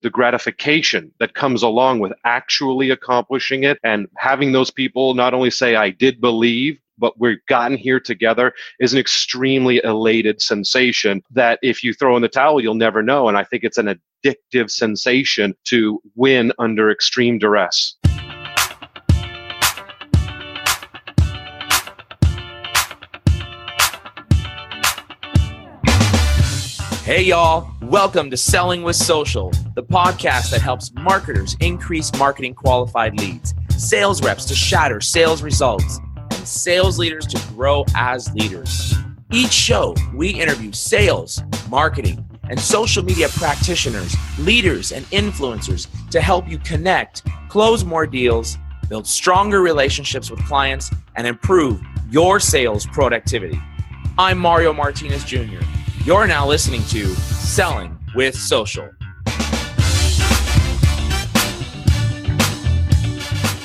the gratification that comes along with actually accomplishing it and having those people not only say, I did believe, but we've gotten here together is an extremely elated sensation that if you throw in the towel, you'll never know. And I think it's an addictive sensation to win under extreme duress. Hey y'all, welcome to Selling with Social, the podcast that helps marketers increase marketing qualified leads, sales reps to shatter sales results, and sales leaders to grow as leaders. Each show, we interview sales, marketing, and social media practitioners, leaders, and influencers to help you connect, close more deals, build stronger relationships with clients, and improve your sales productivity. I'm Mario Martinez Jr. You're now listening to Selling with Social.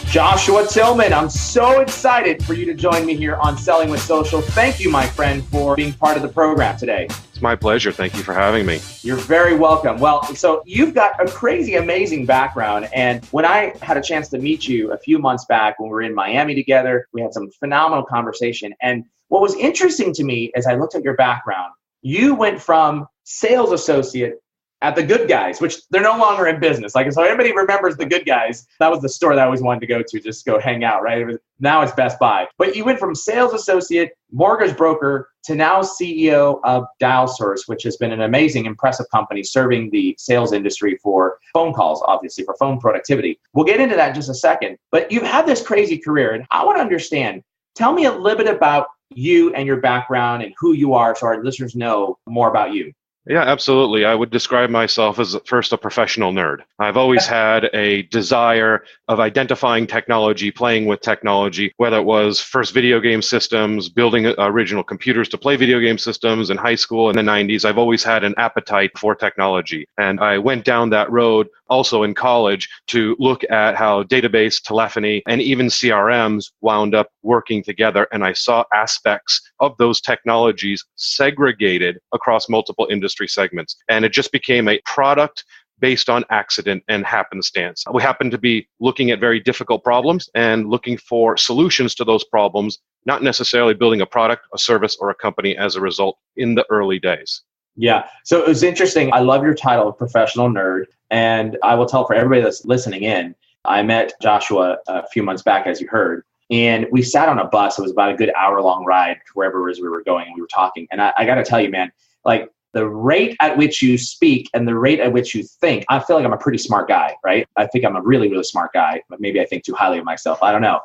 Joshua Tillman, I'm so excited for you to join me here on Selling with Social. Thank you, my friend, for being part of the program today. It's my pleasure. Thank you for having me. You're very welcome. Well, so you've got a crazy, amazing background. And when I had a chance to meet you a few months back when we were in Miami together, we had some phenomenal conversation. And what was interesting to me as I looked at your background, you went from sales associate at the Good Guys, which they're no longer in business. Like, so everybody remembers the Good Guys. That was the store that I always wanted to go to, just go hang out, right? Now it's Best Buy. But you went from sales associate, mortgage broker, to now CEO of DialSource, which has been an amazing, impressive company serving the sales industry for phone calls, obviously, for phone productivity. We'll get into that in just a second. But you've had this crazy career, and I want to understand, tell me a little bit about you and your background and who you are so our listeners know more about you. Yeah, absolutely. I would describe myself as first a professional nerd. I've always had a desire of identifying technology, playing with technology, whether it was first video game systems, building original computers to play video game systems in high school in the 90s. I've always had an appetite for technology. And I went down that road also in college to look at how database, telephony, and even CRMs wound up working together. And I saw aspects of those technologies segregated across multiple industry segments. And it just became a product based on accident and happenstance. We happened to be looking at very difficult problems and looking for solutions to those problems, not necessarily building a product, a service, or a company as a result in the early days. Yeah. So it was interesting. I love your title of professional nerd. And I will tell for everybody that's listening in, I met Joshua a few months back, as you heard, and we sat on a bus. It was about a good hour-long ride to wherever it was we were going, and we were talking. And I got to tell you, man, like the rate at which you speak and the rate at which you think, I feel like I'm a pretty smart guy, right? I think I'm a really, really smart guy, but maybe I think too highly of myself. I don't know.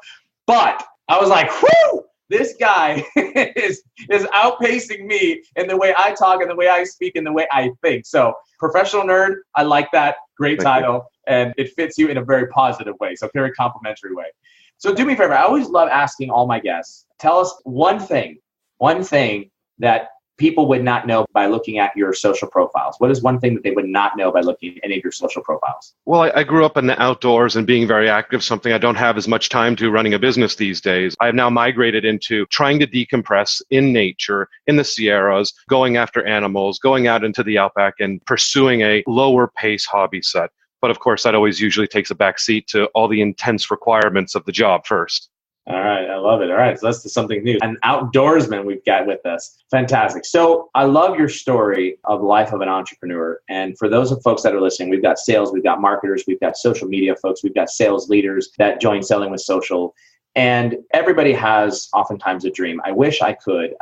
But I was like, whoo! This guy is outpacing me in the way I talk and the way I speak and the way I think. So professional nerd, I like that. Great title. And it fits you in a very positive way. So very complimentary way. So do me a favor. I always love asking all my guests, tell us one thing that people would not know by looking at your social profiles. What is one thing that they would not know by looking at any of your social profiles? Well, I grew up in the outdoors and being very active, something I don't have as much time to running a business these days. I have now migrated into trying to decompress in nature, in the Sierras, going after animals, going out into the outback and pursuing a lower pace hobby set. But of course, that always usually takes a back seat to all the intense requirements of the job first. All right. I love it. All right. So that's something new. An outdoorsman we've got with us. Fantastic. So I love your story of the life of an entrepreneur. And for those of folks that are listening, we've got sales, we've got marketers, we've got social media folks, we've got sales leaders that join Selling with Social. And everybody has oftentimes a dream. I wish I could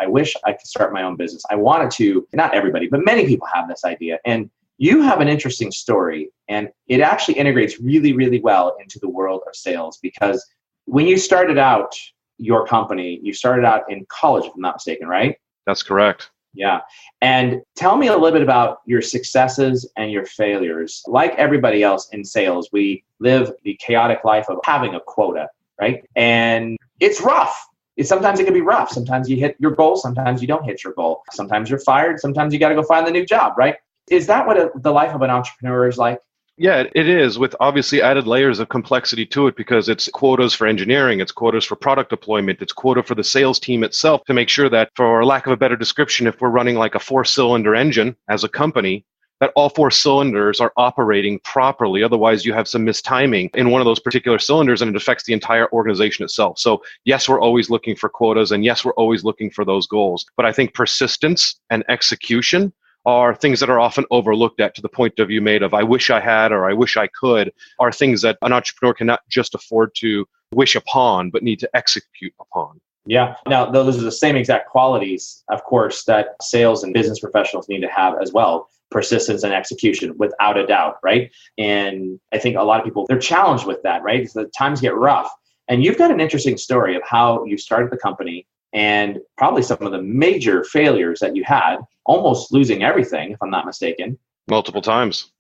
start my own business. I wanted to, not everybody, but many people have this idea. And you have an interesting story, and it actually integrates really, really well into the world of sales, because when you started out your company, you started out in college, if I'm not mistaken, right? That's correct. Yeah. And tell me a little bit about your successes and your failures. Like everybody else in sales, we live the chaotic life of having a quota, right? And it's rough. Sometimes it can be rough. Sometimes you hit your goal. Sometimes you don't hit your goal. Sometimes you're fired. Sometimes you got to go find the new job, right? Is that what the life of an entrepreneur is like? Yeah, it is, with obviously added layers of complexity to it, because it's quotas for engineering, it's quotas for product deployment, it's quota for the sales team itself to make sure that, for lack of a better description, if we're running like a 4-cylinder engine as a company, that all four cylinders are operating properly. Otherwise, you have some mistiming in one of those particular cylinders and it affects the entire organization itself. So yes, we're always looking for quotas and yes, we're always looking for those goals. But I think persistence and execution are things that are often overlooked at, to the point of you made of I wish I had or I wish I could, are things that an entrepreneur cannot just afford to wish upon, but need to execute upon. Yeah. Now, those are the same exact qualities, of course, that sales and business professionals need to have as well. Persistence and execution, without a doubt, right? And I think a lot of people, they're challenged with that, right? So the times get rough. And you've got an interesting story of how you started the company and probably some of the major failures that you had, almost losing everything, if I'm not mistaken. Multiple times.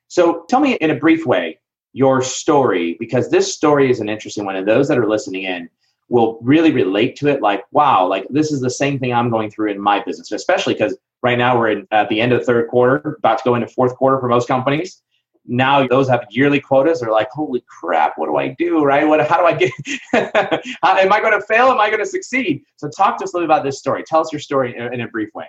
So tell me in a brief way your story, because this story is an interesting one. And those that are listening in will really relate to it. Like, wow, like this is the same thing I'm going through in my business, especially because right now we're at the end of the third quarter, about to go into fourth quarter for most companies. Now those have yearly quotas. They're like, holy crap, what do I do, right? How do I get, am I going to fail? Am I going to succeed? So talk to us a little bit about this story. Tell us your story in a brief way.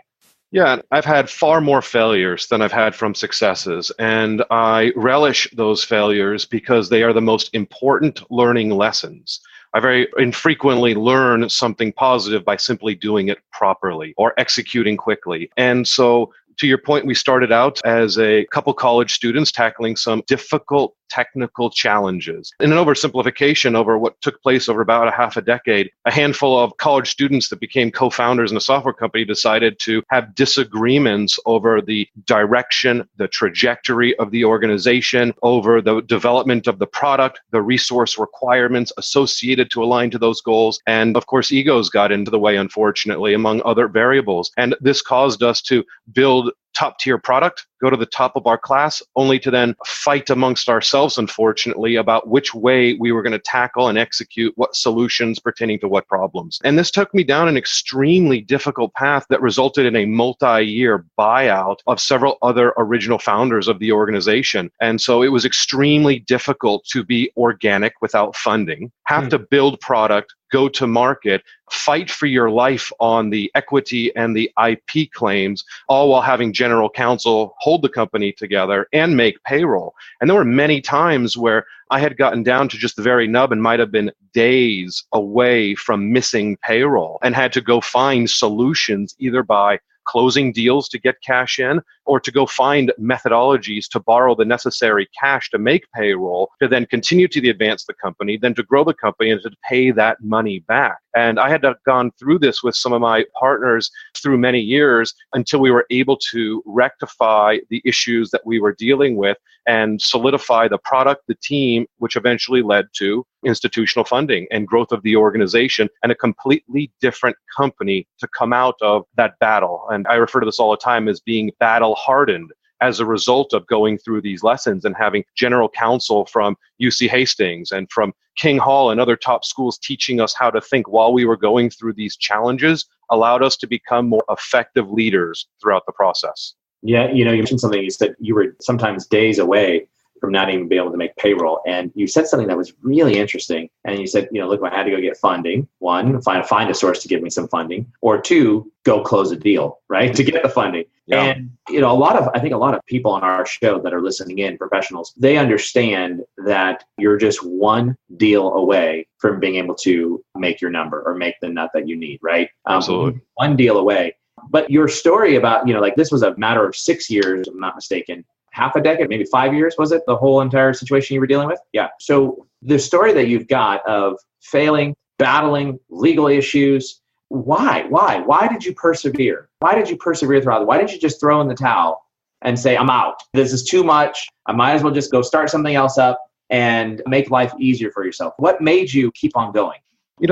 Yeah, I've had far more failures than I've had from successes. And I relish those failures because they are the most important learning lessons. I very infrequently learn something positive by simply doing it properly or executing quickly. And so, to your point, we started out as a couple college students tackling some difficult technical challenges. In an oversimplification over what took place over about a half a decade, a handful of college students that became co-founders in a software company decided to have disagreements over the direction, the trajectory of the organization, over the development of the product, the resource requirements associated to align to those goals. And of course, egos got into the way, unfortunately, among other variables. And this caused us to build top-tier product, go to the top of our class, only to then fight amongst ourselves, unfortunately, about which way we were going to tackle and execute what solutions pertaining to what problems. And this took me down an extremely difficult path that resulted in a multi-year buyout of several other original founders of the organization. And so it was extremely difficult to be organic without funding, have to build product, go to market, fight for your life on the equity and the IP claims, all while having general counsel hold the company together and make payroll. And there were many times where I had gotten down to just the very nub and might have been days away from missing payroll and had to go find solutions either by closing deals to get cash in or to go find methodologies to borrow the necessary cash to make payroll, to then continue to advance the company, then to grow the company and to pay that money back. And I had gone through this with some of my partners through many years until we were able to rectify the issues that we were dealing with and solidify the product, the team, which eventually led to institutional funding and growth of the organization and a completely different company to come out of that battle. And I refer to this all the time as being battle hardened as a result of going through these lessons and having general counsel from UC Hastings and from King Hall and other top schools teaching us how to think while we were going through these challenges allowed us to become more effective leaders throughout the process. Yeah, you mentioned something. You said you were sometimes days away from not even being able to make payroll. And you said something that was really interesting. And you said, look, I had to go get funding. One, find a source to give me some funding. Or two, go close a deal, right, to get the funding. Yeah. And, I think a lot of people on our show that are listening in, professionals, they understand that you're just one deal away from being able to make your number or make the nut that you need, right? Absolutely. One deal away. But your story about, this was a matter of 6 years, if I'm not mistaken, half a decade, maybe 5 years, was it? The whole entire situation you were dealing with? Yeah. So the story that you've got of failing, battling, legal issues, why? Why did you persevere? Why did you persevere throughout it? Why didn't you just throw in the towel and say, I'm out? This is too much. I might as well just go start something else up and make life easier for yourself. What made you keep on going?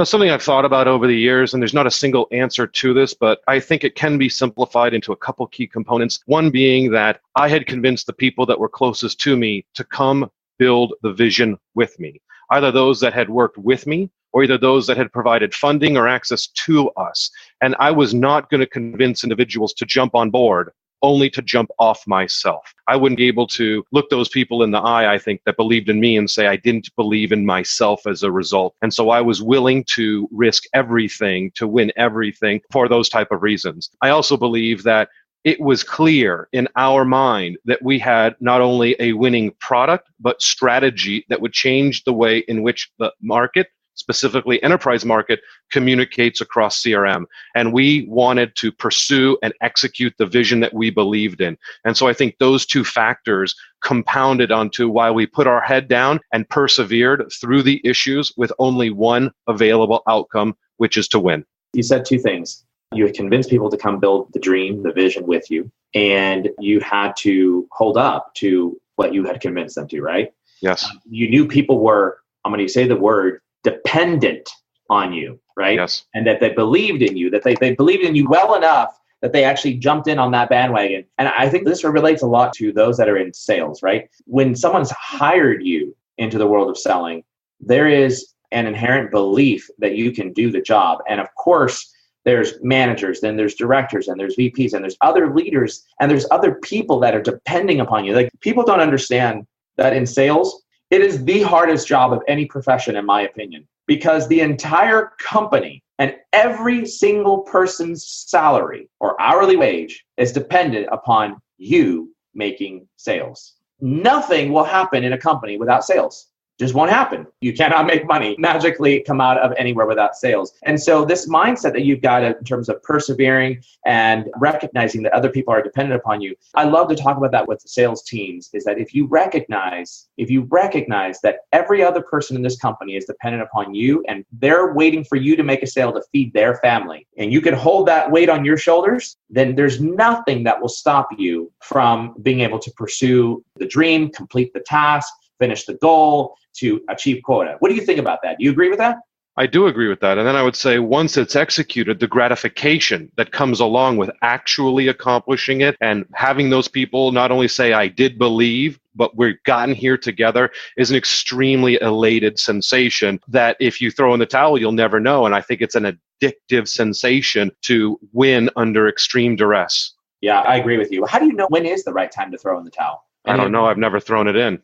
Something I've thought about over the years, and there's not a single answer to this, but I think it can be simplified into a couple key components. One being that I had convinced the people that were closest to me to come build the vision with me, either those that had worked with me or either those that had provided funding or access to us. And I was not going to convince individuals to jump on board only to jump off myself. I wouldn't be able to look those people in the eye, I think, that believed in me and say I didn't believe in myself as a result. And so I was willing to risk everything to win everything for those type of reasons. I also believe that it was clear in our mind that we had not only a winning product, but strategy that would change the way in which the market, specifically enterprise market, communicates across CRM. And we wanted to pursue and execute the vision that we believed in. And so I think those two factors compounded onto why we put our head down and persevered through the issues with only one available outcome, which is to win. You said two things. You had convinced people to come build the dream, the vision with you, and you had to hold up to what you had convinced them to, right? Yes. You knew people were, I'm going to say the word, dependent on you, right? Yes. And that they believed in you, that they believed in you well enough that they actually jumped in on that bandwagon. And I think this relates a lot to those that are in sales, right? When someone's hired you into the world of selling, there is an inherent belief that you can do the job. And of course, there's managers, then there's directors, and there's VPs, and there's other leaders, and there's other people that are depending upon you. Like, people don't understand that in sales, it is the hardest job of any profession, in my opinion, because the entire company and every single person's salary or hourly wage is dependent upon you making sales. Nothing will happen in a company without sales. Just won't happen. You cannot make money magically come out of anywhere without sales. And so this mindset that you've got in terms of persevering and recognizing that other people are dependent upon you, I love to talk about that with the sales teams, is that if you recognize that every other person in this company is dependent upon you and they're waiting for you to make a sale to feed their family, and you can hold that weight on your shoulders, then there's nothing that will stop you from being able to pursue the dream, complete the task, finish the goal, to achieve quota. What do you think about that? Do you agree with that? I do agree with that. And then I would say once it's executed, the gratification that comes along with actually accomplishing it and having those people not only say, I did believe, but we've gotten here together, is an extremely elated sensation that if you throw in the towel, you'll never know. And I think it's an addictive sensation to win under extreme duress. Yeah, I agree with you. How do you know when is the right time to throw in the towel? I don't know. I've never thrown it in.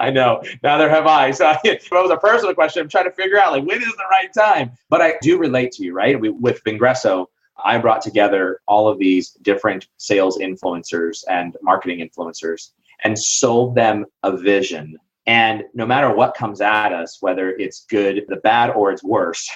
I know. Neither have I. So if it was a personal question, I'm trying to figure out, like, when is the right time? But I do relate to you, right? With Vengreso, I brought together all of these different sales influencers and marketing influencers and sold them a vision. And no matter what comes at us, whether it's good, the bad, or it's worse,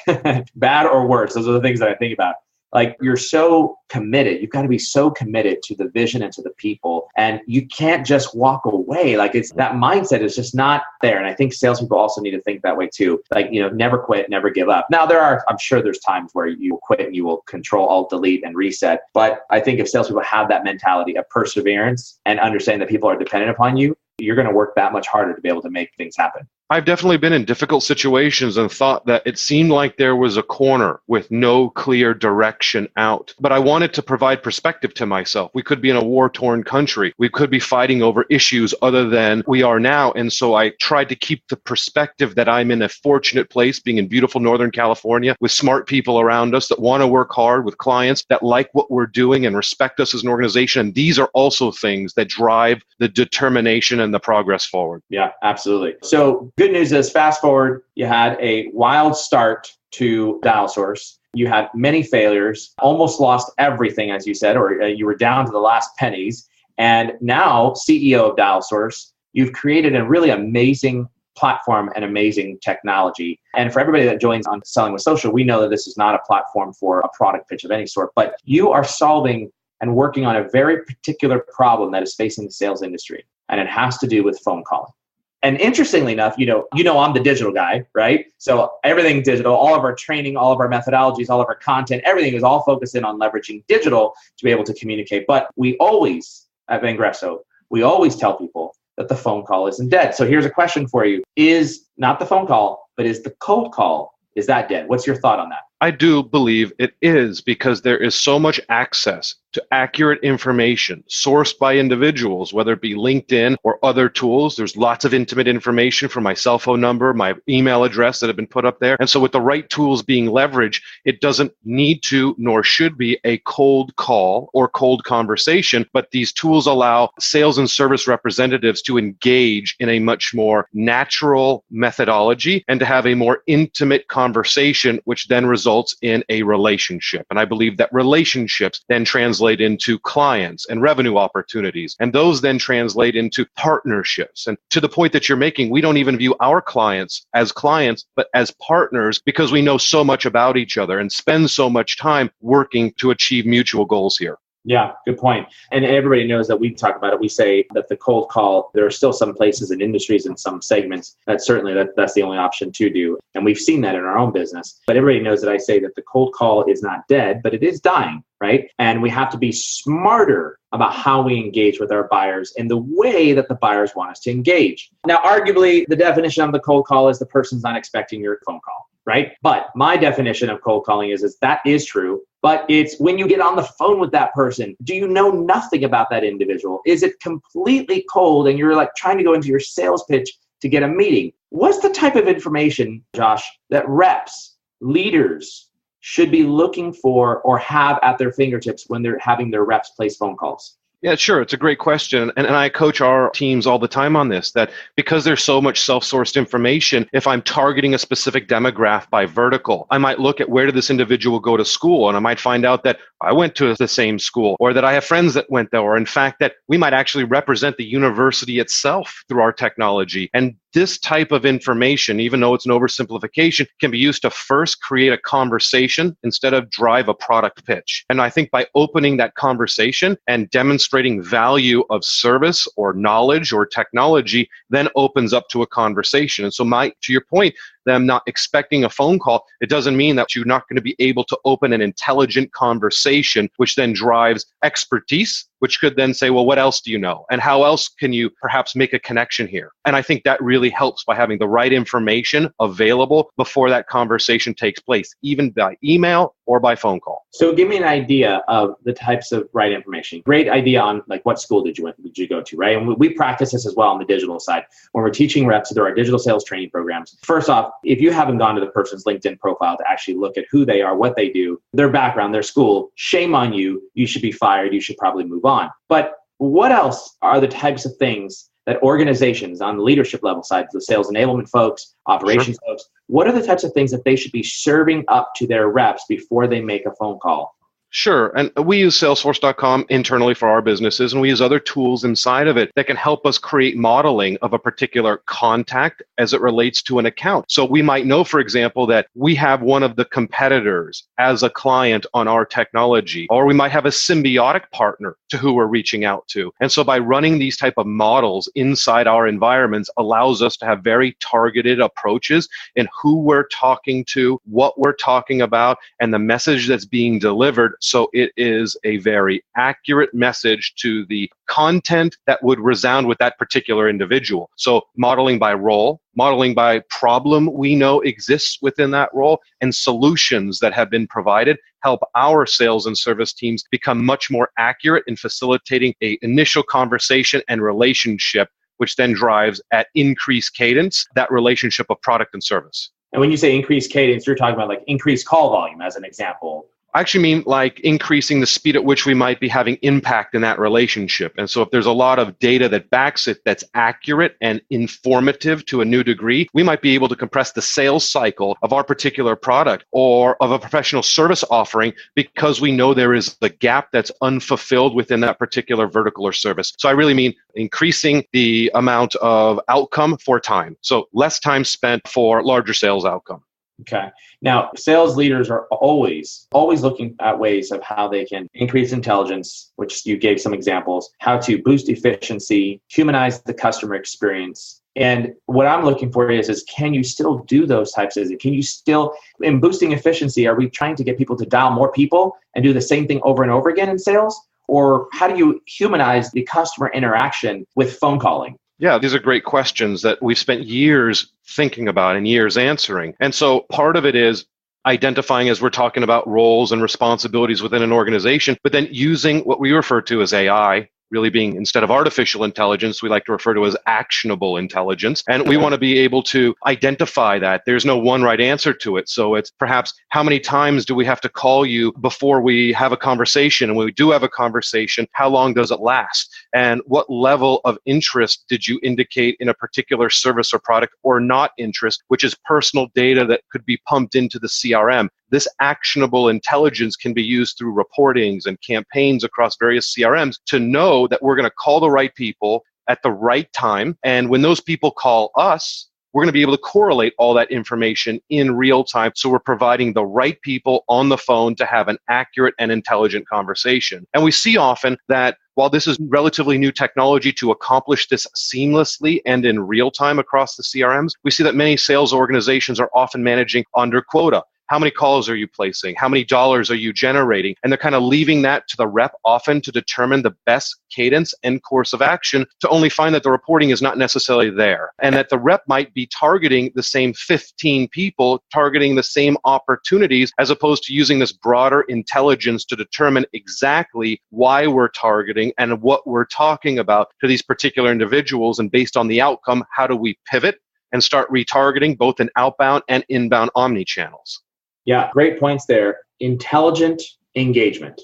bad or worse, those are the things that I think about. Like, you're so committed. You've got to be so committed to the vision and to the people. And you can't just walk away. Like, it's that mindset is just not there. And I think salespeople also need to think that way too. Like, never quit, never give up. Now, I'm sure there's times where you will quit and you will control, alt, delete, and reset. But I think if salespeople have that mentality of perseverance and understand that people are dependent upon you, you're going to work that much harder to be able to make things happen. I've definitely been in difficult situations and thought that it seemed like there was a corner with no clear direction out. But I wanted to provide perspective to myself. We could be in a war-torn country. We could be fighting over issues other than we are now. And so I tried to keep the perspective that I'm in a fortunate place, being in beautiful Northern California with smart people around us that want to work hard, with clients that like what we're doing and respect us as an organization. And these are also things that drive the determination and the progress forward. Yeah, absolutely. So good news is, fast forward, you had a wild start to DialSource. You had many failures, almost lost everything, as you said, or you were down to the last pennies. And now, CEO of DialSource, you've created a really amazing platform and amazing technology. And for everybody that joins on Selling with Social, we know that this is not a platform for a product pitch of any sort, but you are solving and working on a very particular problem that is facing the sales industry. And it has to do with phone calling. And interestingly enough, I'm the digital guy, right? So everything digital, all of our training, all of our methodologies, all of our content, everything is all focused in on leveraging digital to be able to communicate. But we always, at Vengreso, we always tell people that the phone call isn't dead. So here's a question for you. Is not the phone call, but is the cold call, is that dead? What's your thought on that? I do believe it is, because there is so much access to accurate information sourced by individuals, whether it be LinkedIn or other tools. There's lots of intimate information from my cell phone number, my email address that have been put up there. And so with the right tools being leveraged, it doesn't need to nor should be a cold call or cold conversation, but these tools allow sales and service representatives to engage in a much more natural methodology and to have a more intimate conversation, which then results in a relationship. And I believe that relationships then translate into clients and revenue opportunities. And those then translate into partnerships. And to the point that you're making, we don't even view our clients, but as partners, because we know so much about each other and spend so much time working to achieve mutual goals here. Yeah, good point. And everybody knows that we talk about it. We say that the cold call, there are still some places and industries and some segments that certainly that's the only option to do. And we've seen that in our own business. But everybody knows that I say that the cold call is not dead, but it is dying, right? And we have to be smarter about how we engage with our buyers in the way that the buyers want us to engage. Now, arguably, the definition of the cold call is the person's not expecting your phone call, right? But my definition of cold calling is that is true. But it's when you get on the phone with that person, do you know nothing about that individual? Is it completely cold and you're like trying to go into your sales pitch to get a meeting? What's the type of information, Josh, that reps, leaders should be looking for or have at their fingertips when they're having their reps place phone calls? Yeah, sure. It's a great question. And I coach our teams all the time on this, that because there's so much self-sourced information, if I'm targeting a specific demographic by vertical, I might look at where did this individual go to school? And I might find out that I went to the same school, or that I have friends that went there, or in fact, that we might actually represent the university itself through our technology. And this type of information, even though it's an oversimplification, can be used to first create a conversation instead of drive a product pitch. And I think by opening that conversation and demonstrating value of service or knowledge or technology, then opens up to a conversation. And so to your point, them not expecting a phone call, it doesn't mean that you're not going to be able to open an intelligent conversation, which then drives expertise, which could then say, well, what else do you know? And how else can you perhaps make a connection here? And I think that really helps by having the right information available before that conversation takes place, even by email or by phone call. So give me an idea of the types of right information. Great idea on like what school did you go to, right? And we practice this as well on the digital side. When we're teaching reps through our digital sales training programs, first off, if you haven't gone to the person's LinkedIn profile to actually look at who they are, what they do, their background, their school, shame on you. You should be fired. You should probably move on. But what else are the types of things that organizations on the leadership level side, the sales enablement folks, operations folks, what are the types of things that they should be serving up to their reps before they make a phone call? Sure. And we use Salesforce.com internally for our businesses, and we use other tools inside of it that can help us create modeling of a particular contact as it relates to an account. So we might know, for example, that we have one of the competitors as a client on our technology, or we might have a symbiotic partner to who we're reaching out to. And so by running these type of models inside our environments allows us to have very targeted approaches in who we're talking to, what we're talking about, and the message that's being delivered. So it is a very accurate message to the content that would resound with that particular individual. So modeling by role, modeling by problem we know exists within that role, and solutions that have been provided help our sales and service teams become much more accurate in facilitating an initial conversation and relationship, which then drives at increased cadence that relationship of product and service. And when you say increased cadence, you're talking about like increased call volume as an example. I actually mean like increasing the speed at which we might be having impact in that relationship. And so if there's a lot of data that backs it that's accurate and informative to a new degree, we might be able to compress the sales cycle of our particular product or of a professional service offering because we know there is a gap that's unfulfilled within that particular vertical or service. So I really mean increasing the amount of outcome for time. So less time spent for larger sales outcome. Okay. Now, sales leaders are always looking at ways of how they can increase intelligence, which you gave some examples, how to boost efficiency, humanize the customer experience. And what I'm looking for is can you still do those types of things? Can you still, in boosting efficiency, are we trying to get people to dial more people and do the same thing over and over again in sales? Or how do you humanize the customer interaction with phone calling? Yeah, these are great questions that we've spent years thinking about and years answering. And so part of it is identifying, as we're talking about, roles and responsibilities within an organization, but then using what we refer to as AI, really being, instead of artificial intelligence, we like to refer to as actionable intelligence. And we want to be able to identify that. There's no one right answer to it. So it's perhaps how many times do we have to call you before we have a conversation? And when we do have a conversation, how long does it last? And what level of interest did you indicate in a particular service or product, or not interest, which is personal data that could be pumped into the CRM. This actionable intelligence can be used through reportings and campaigns across various CRMs to know that we're going to call the right people at the right time. And when those people call us, we're going to be able to correlate all that information in real time. So we're providing the right people on the phone to have an accurate and intelligent conversation. And we see often that while this is relatively new technology to accomplish this seamlessly and in real time across the CRMs, we see that many sales organizations are often managing under quota. How many calls are you placing? How many dollars are you generating? And they're kind of leaving that to the rep often to determine the best cadence and course of action, to only find that the reporting is not necessarily there, and that the rep might be targeting the same 15 people, targeting the same opportunities, as opposed to using this broader intelligence to determine exactly why we're targeting and what we're talking about to these particular individuals. And based on the outcome, how do we pivot and start retargeting both in outbound and inbound omni-channels? Yeah, great points there. Intelligent engagement,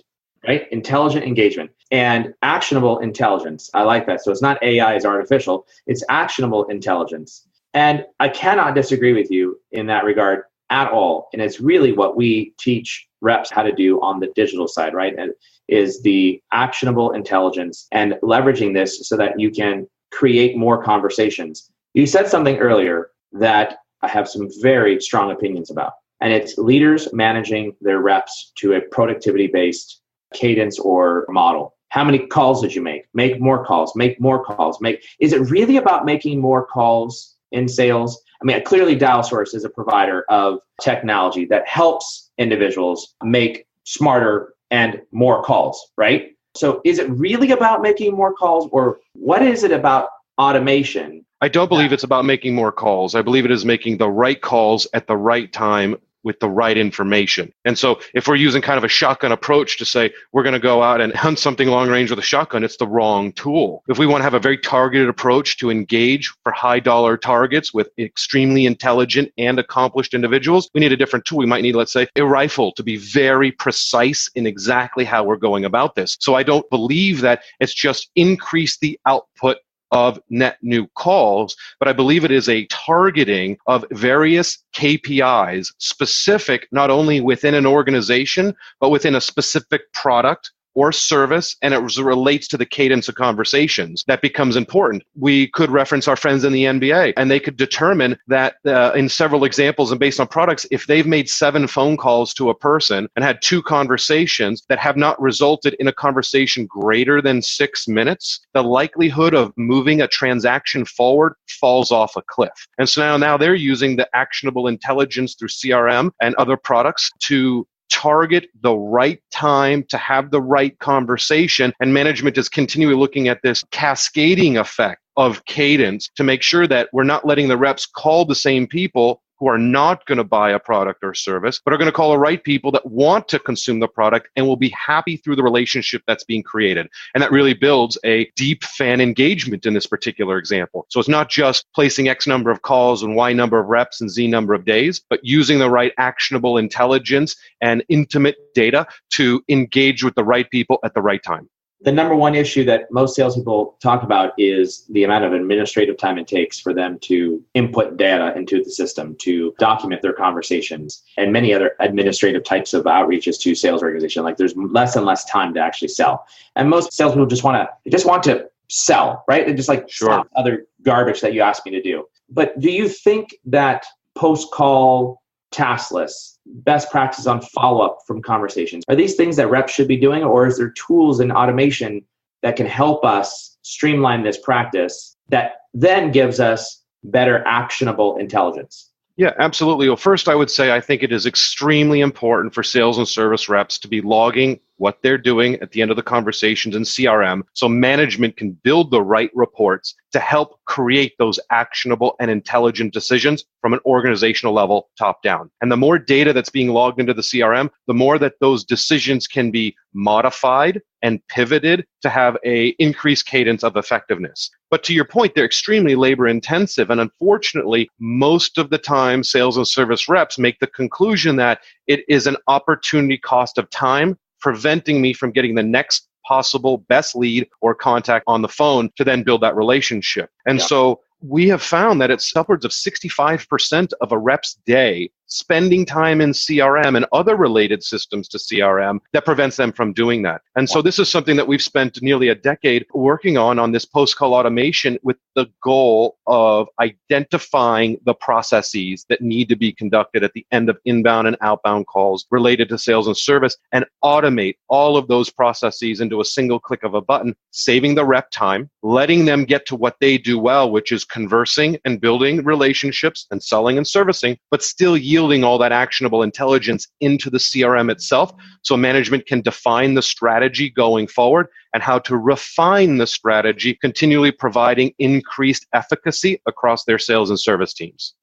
right? Intelligent engagement and actionable intelligence. I like that. So it's not AI is artificial, it's actionable intelligence. And I cannot disagree with you in that regard at all. And it's really what we teach reps how to do on the digital side, right? And is the actionable intelligence and leveraging this so that you can create more conversations. You said something earlier that I have some very strong opinions about. And it's leaders managing their reps to a productivity-based cadence or model. How many calls did you make? Make more calls, make more calls. Is it really about making more calls in sales? I mean, clearly DialSource is a provider of technology that helps individuals make smarter and more calls, right? So is it really about making more calls, or what is it about automation? I don't believe it's about making more calls. I believe it is making the right calls at the right time with the right information. And so if we're using kind of a shotgun approach to say we're going to go out and hunt something long range with a shotgun, it's the wrong tool. If we want to have a very targeted approach to engage for high dollar targets with extremely intelligent and accomplished individuals, we need a different tool. We might need, let's say, a rifle to be very precise in exactly how we're going about this. So I don't believe that it's just increase the output of net new calls, but I believe it is a targeting of various KPIs specific not only within an organization, but within a specific product or service, and it relates to the cadence of conversations. That becomes important. We could reference our friends in the NBA, and they could determine that in several examples and based on products, if they've made 7 phone calls to a person and had 2 conversations that have not resulted in a conversation greater than 6 minutes, the likelihood of moving a transaction forward falls off a cliff. And so now they're using the actionable intelligence through CRM and other products to target the right time to have the right conversation. And management is continually looking at this cascading effect of cadence to make sure that we're not letting the reps call the same people who are not going to buy a product or service, but are going to call the right people that want to consume the product and will be happy through the relationship that's being created. And that really builds a deep fan engagement in this particular example. So it's not just placing X number of calls and Y number of reps and Z number of days, but using the right actionable intelligence and intimate data to engage with the right people at the right time. The number one issue that most salespeople talk about is the amount of administrative time it takes for them to input data into the system, to document their conversations, and many other administrative types of outreaches to sales organization. Like there's less and less time to actually sell. And most salespeople just want to sell, right? They just sure. Other garbage that you ask me to do. But do you think that post-call task lists, best practice on follow-up from conversations, are these things that reps should be doing, or is there tools and automation that can help us streamline this practice that then gives us better actionable intelligence? Yeah, absolutely. Well, first, I would say I think it is extremely important for sales and service reps to be logging what they're doing at the end of the conversations in CRM so management can build the right reports to help create those actionable and intelligent decisions from an organizational level top down. And the more data that's being logged into the CRM, the more that those decisions can be modified and pivoted to have a increased cadence of effectiveness. But to your point, they're extremely labor intensive. And unfortunately, most of the time, sales and service reps make the conclusion that it is an opportunity cost of time preventing me from getting the next possible best lead or contact on the phone to then build that relationship. And so we have found that it's upwards of 65% of a rep's day spending time in CRM and other related systems to CRM that prevents them from doing that. And so this is something that we've spent nearly a decade working on this post-call automation with the goal of identifying the processes that need to be conducted at the end of inbound and outbound calls related to sales and service and automate all of those processes into a single click of a button, saving the rep time, letting them get to what they do well, which is conversing and building relationships and selling and servicing, but still yielding all that actionable intelligence into the CRM itself so management can define the strategy going forward and how to refine the strategy, continually providing increased efficacy across their sales and service teams.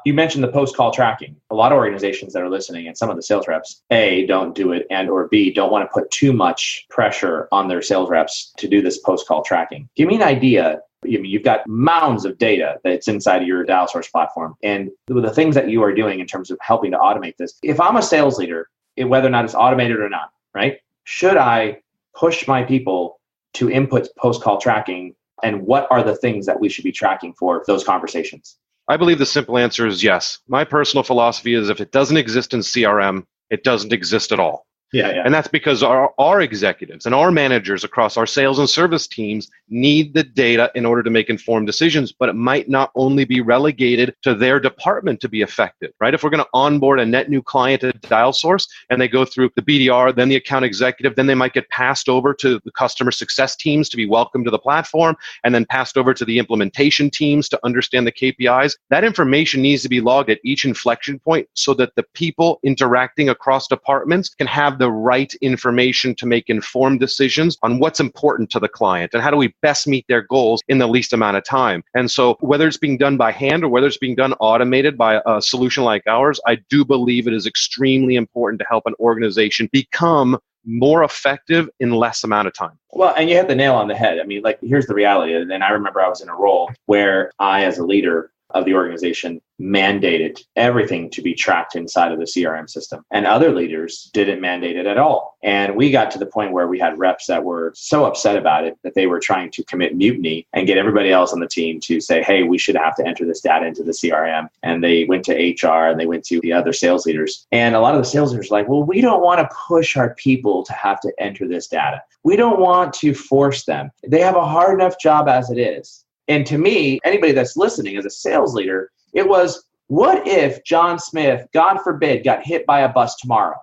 You mentioned the post-call tracking. A lot of organizations that are listening and some of the sales reps, A, don't do it, and or B, don't want to put too much pressure on their sales reps to do this post-call tracking. Give me an idea. You've got mounds of data that's inside of your DialSource platform. And the things that you are doing in terms of helping to automate this, if I'm a sales leader, whether or not it's automated or not, right? Should I push my people to input post-call tracking? And what are the things that we should be tracking for those conversations? I believe the simple answer is yes. My personal philosophy is if it doesn't exist in CRM, it doesn't exist at all. Yeah. And that's because our executives and our managers across our sales and service teams need the data in order to make informed decisions, but it might not only be relegated to their department to be effective, right? If we're going to onboard a net new client at DialSource and they go through the BDR, then the account executive, then they might get passed over to the customer success teams to be welcomed to the platform, and then passed over to the implementation teams to understand the KPIs. That information needs to be logged at each inflection point so that the people interacting across departments can have the right information to make informed decisions on what's important to the client and how do we best meet their goals in the least amount of time. And so whether it's being done by hand or whether it's being done automated by a solution like ours, I do believe it is extremely important to help an organization become more effective in less amount of time. Well, and you hit the nail on the head. I mean, like, here's the reality. And I remember I was in a role where I, as a leader of the organization, mandated everything to be tracked inside of the CRM system. And other leaders didn't mandate it at all. And we got to the point where we had reps that were so upset about it that they were trying to commit mutiny and get everybody else on the team to say, hey, we should have to enter this data into the CRM. And they went to HR and they went to the other sales leaders. And a lot of the sales leaders were like, well, we don't want to push our people to have to enter this data. We don't want to force them. They have a hard enough job as it is. And to me, anybody that's listening as a sales leader, it was, what if John Smith, God forbid, got hit by a bus tomorrow?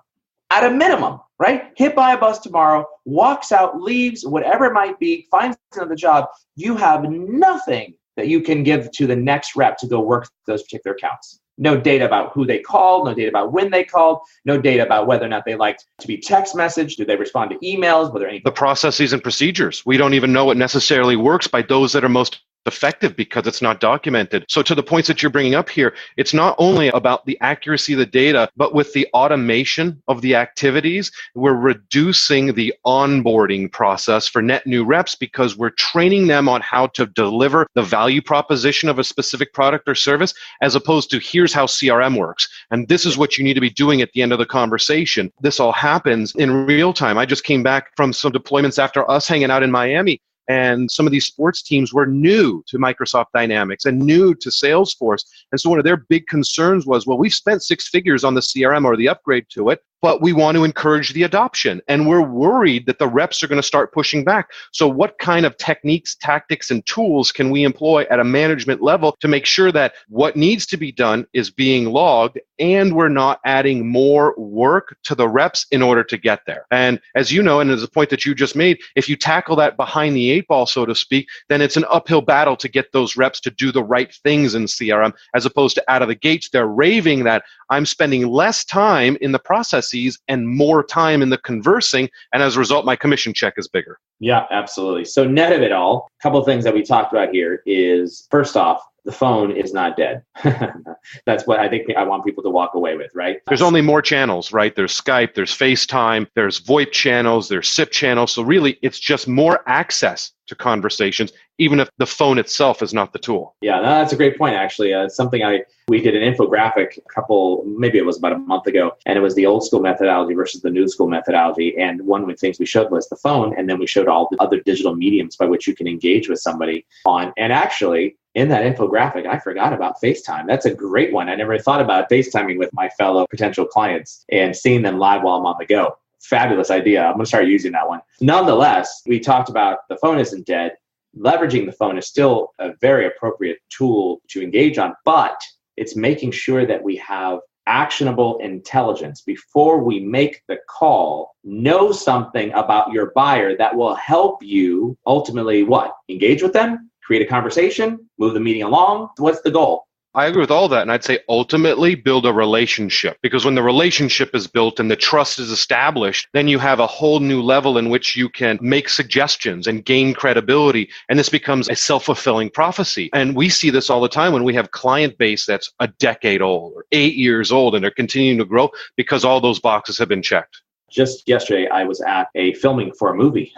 At a minimum, right? Hit by a bus tomorrow, walks out, leaves, whatever it might be, finds another job. You have nothing that you can give to the next rep to go work those particular accounts. No data about who they called, no data about when they called, no data about whether or not they liked to be text messaged, did they respond to emails, were there any... The processes and procedures. We don't even know what necessarily works by those that are most effective because it's not documented. So to the points that you're bringing up here, it's not only about the accuracy of the data, but with the automation of the activities, we're reducing the onboarding process for net new reps because we're training them on how to deliver the value proposition of a specific product or service, as opposed to here's how CRM works. And this is what you need to be doing at the end of the conversation. This all happens in real time. I just came back from some deployments after us hanging out in Miami. And some of these sports teams were new to Microsoft Dynamics and new to Salesforce. And so one of their big concerns was, well, we've spent 6 figures on the CRM or the upgrade to it, but we want to encourage the adoption. And we're worried that the reps are going to start pushing back. So what kind of techniques, tactics, and tools can we employ at a management level to make sure that what needs to be done is being logged and we're not adding more work to the reps in order to get there? And as you know, and as a point that you just made, if you tackle that behind the 8 ball, so to speak, then it's an uphill battle to get those reps to do the right things in CRM, as opposed to out of the gates, they're raving that I'm spending less time in the processes processes and more time in the conversing. And as a result, my commission check is bigger. Yeah, absolutely. So net of it all, a couple of things that we talked about here is, first off, the phone is not dead. That's what I think I want people to walk away with, right? There's only more channels, right? There's Skype, there's FaceTime, there's VoIP channels, there's SIP channels. So really, it's just more access to conversations, even if the phone itself is not the tool. Yeah, no, that's a great point, actually. We did an infographic maybe it was about a month ago, and it was the old school methodology versus the new school methodology. And one of the things we showed was the phone, and then we showed all the other digital mediums by which you can engage with somebody on. And actually, in that infographic, I forgot about FaceTime. That's a great one. I never thought about FaceTiming with my fellow potential clients and seeing them live while I'm on the go. Fabulous idea. I'm going to start using that one. Nonetheless, we talked about the phone isn't dead. Leveraging the phone is still a very appropriate tool to engage on, but it's making sure that we have actionable intelligence before we make the call. Know something about your buyer that will help you ultimately engage with them, create a conversation, move the meeting along. What's the goal? I agree with all that. And I'd say ultimately build a relationship, because when the relationship is built and the trust is established, then you have a whole new level in which you can make suggestions and gain credibility. And this becomes a self-fulfilling prophecy. And we see this all the time when we have client base that's a decade old or 8 years old, and they're continuing to grow because all those boxes have been checked. Just yesterday, I was at a filming for a movie,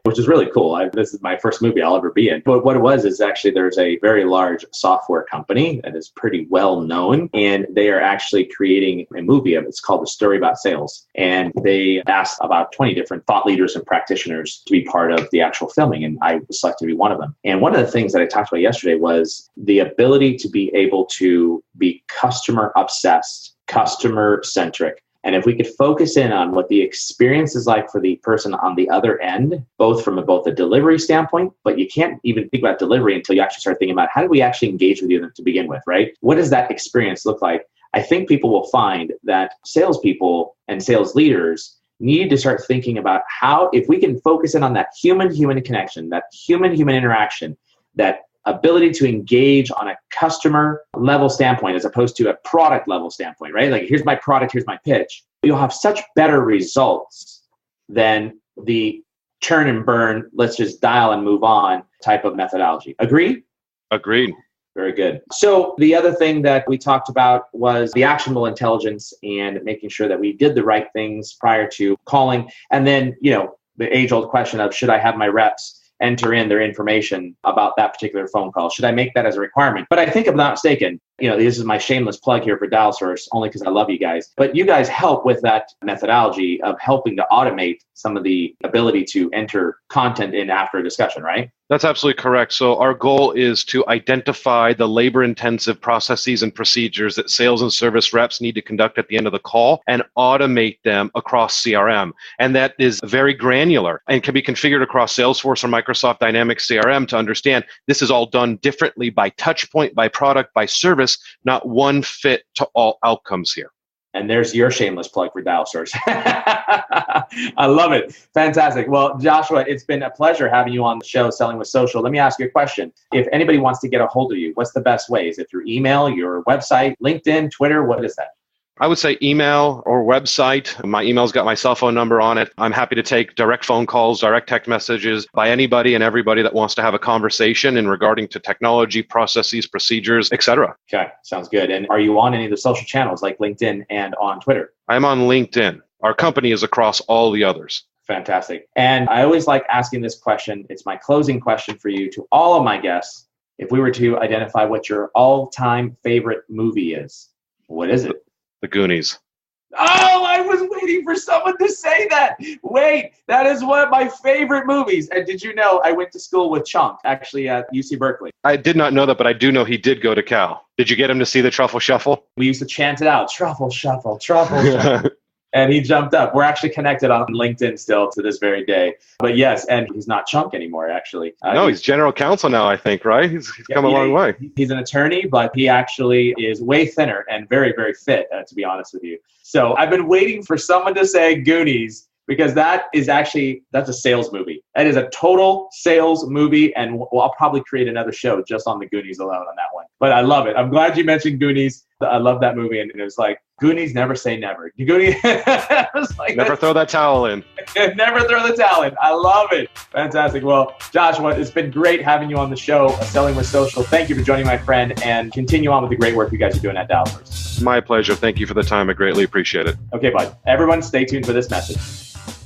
which is really cool. This is my first movie I'll ever be in. But what it was is actually there's a very large software company that is pretty well known, and they are actually creating a movie. It's called The Story About Sales. And they asked about 20 different thought leaders and practitioners to be part of the actual filming, and I was selected to be one of them. And one of the things that I talked about yesterday was the ability to be able to be customer obsessed, customer centric. And if we could focus in on what the experience is like for the person on the other end, both from a delivery standpoint, but you can't even think about delivery until you actually start thinking about how do we actually engage with you to begin with, right? What does that experience look like? I think people will find that salespeople and sales leaders need to start thinking about how, if we can focus in on that human-human connection, that human-human interaction, that ability to engage on a customer level standpoint as opposed to a product level standpoint, right? Like, here's my product, here's my pitch. You'll have such better results than the churn and burn, let's just dial and move on type of methodology. Agree? Agreed. Very good. So the other thing that we talked about was the actionable intelligence and making sure that we did the right things prior to calling. And then, the age-old question of, should I have my reps enter in their information about that particular phone call? Should I make that as a requirement? But I think, if I'm not mistaken, this is my shameless plug here for Dial Source, only because I love you guys. But you guys help with that methodology of helping to automate some of the ability to enter content in after a discussion, right? That's absolutely correct. So our goal is to identify the labor-intensive processes and procedures that sales and service reps need to conduct at the end of the call and automate them across CRM. And that is very granular and can be configured across Salesforce or Microsoft Dynamics CRM to understand this is all done differently by touch point, by product, by service, not one fit to all outcomes here. And there's your shameless plug for Dial Source. I love it. Fantastic. Well, Joshua, it's been a pleasure having you on the show, Selling with Social. Let me ask you a question. If anybody wants to get a hold of you, what's the best way? Is it through email, your website, LinkedIn, Twitter? What is that? I would say email or website. My email's got my cell phone number on it. I'm happy to take direct phone calls, direct text messages by anybody and everybody that wants to have a conversation in regarding to technology, processes, procedures, etc. Okay, sounds good. And are you on any of the social channels like LinkedIn and on Twitter? I'm on LinkedIn. Our company is across all the others. Fantastic. And I always like asking this question. It's my closing question for you to all of my guests. If we were to identify what your all-time favorite movie is, what is it? The Goonies. Oh, I was waiting for someone to say that. Wait, that is one of my favorite movies. And did you know I went to school with Chunk, actually at UC Berkeley? I did not know that, but I do know he did go to Cal. Did you get him to see the Truffle Shuffle? We used to chant it out, Truffle Shuffle, Truffle Shuffle. And he jumped up. We're actually connected on LinkedIn still to this very day. But yes, and he's not Chunk anymore, actually. No, he's general counsel now, I think, right? He's come a long way. He's an attorney, but he actually is way thinner and very, very fit, to be honest with you. So I've been waiting for someone to say Goonies, because that's a sales movie. That is a total sales movie, and I'll probably create another show just on the Goonies alone on that one. But I love it. I'm glad you mentioned Goonies. I love that movie, and it was like, Goonies never say never. Goonies, like, never throw that towel in. Never throw the towel in. I love it. Fantastic. Well, Joshua, it's been great having you on the show, Selling with Social. Thank you for joining, my friend, and continue on with the great work you guys are doing at Dallas. My pleasure. Thank you for the time. I greatly appreciate it. Okay, bud. Everyone stay tuned for this message.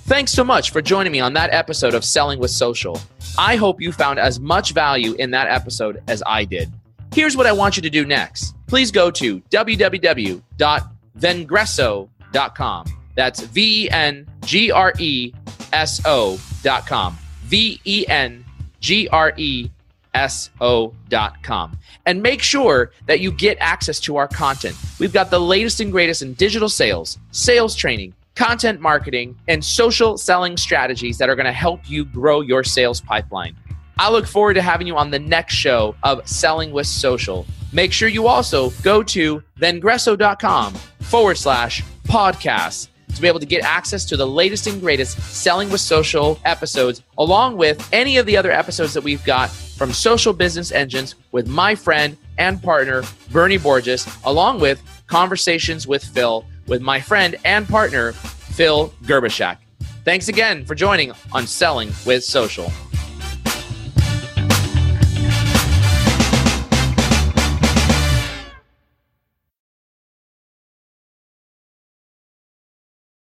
Thanks so much for joining me on that episode of Selling with Social. I hope you found as much value in that episode as I did. Here's what I want you to do next. Please go to www.vengreso.com. That's VENGRESO.com. VENGRESO.com. And make sure that you get access to our content. We've got the latest and greatest in digital sales, sales training, content marketing, and social selling strategies that are going to help you grow your sales pipeline. I look forward to having you on the next show of Selling with Social. Make sure you also go to vengreso.com/podcast to be able to get access to the latest and greatest Selling with Social episodes, along with any of the other episodes that we've got from Social Business Engines with my friend and partner, Bernie Borges, along with Conversations with Phil with my friend and partner, Phil Gerbishak. Thanks again for joining on Selling with Social.